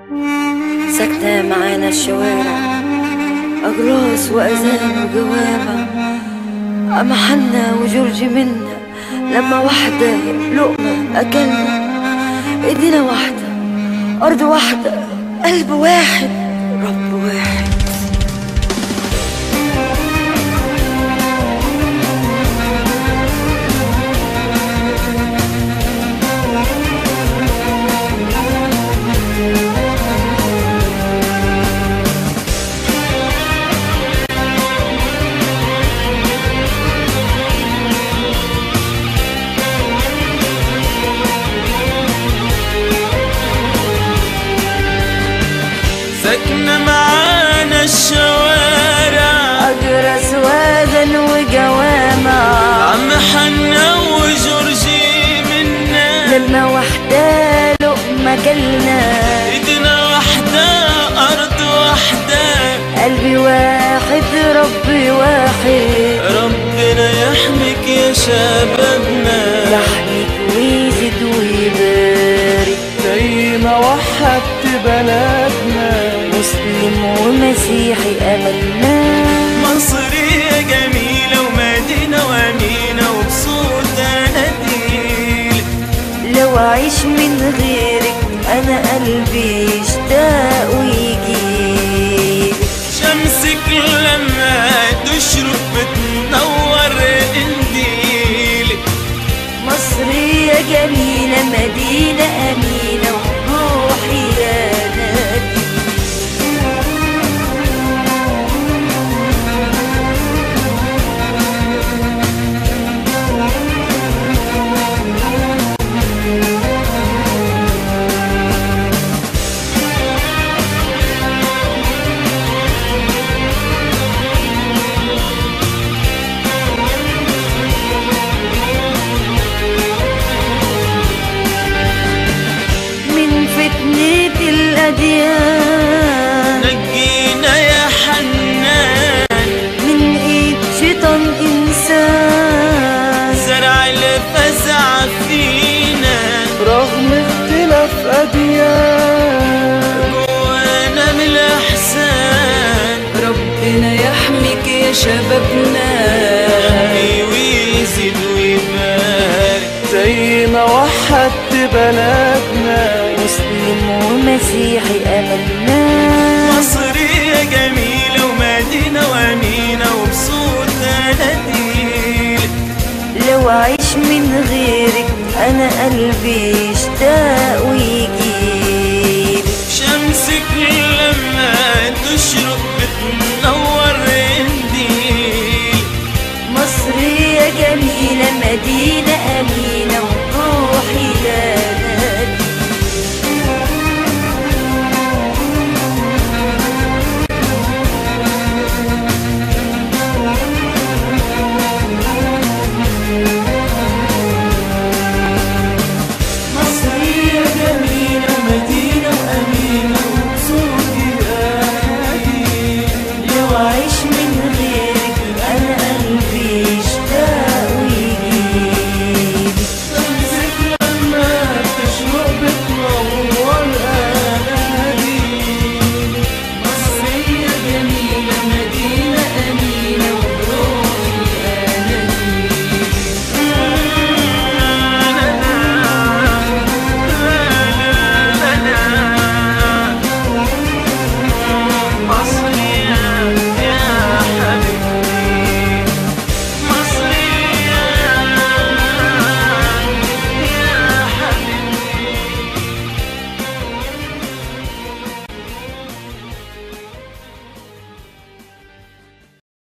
ساكنة معانا الشوارع، أجراس وأذان وجوامع، أما حنا وجورج منا لما واحدة لقمة أكلنا. إيدينا واحدة، أرض واحدة، قلب واحد، رب واحد. ساكنة معانا الشوارع، أجرس وأذان وجوامع، عم حنا وجورجي منا لما واحدة لقمة كلنا. ايدنا واحدة، أرض واحدة، قلبي واحد، ربي واحد. ربنا يحميك يا شبابنا، يحميك ويزيد ويبارك. زي ما وحدت بلدنا، مسلم ومسيحي أملنا. مصرية جميلة ومدينة وأمينة وبصوت أناديل. لو أعيش من غيرك أنا قلبي يشتاق ويجيلك. شمسك لما تشرق بتنور قنديلك. مصرية جميلة، مدينة أمينة، وروحي يا نادي. فتنة الأديان نجينا يا حنان من إيد شيطان إنسان. زرع الفزع فينا رغم اختلاف أديان، جوانا من الإحسان. ربنا يحميك يا شبابنا، يحمي ويزيد ويبارك. زي ما وحدت بلدنا، مسلم ومسيحي أملنا. مصرية جميلة ومدينة وأمينة وبصوت أناديل. لو أعيش من غيرك أنا قلبي يشتاق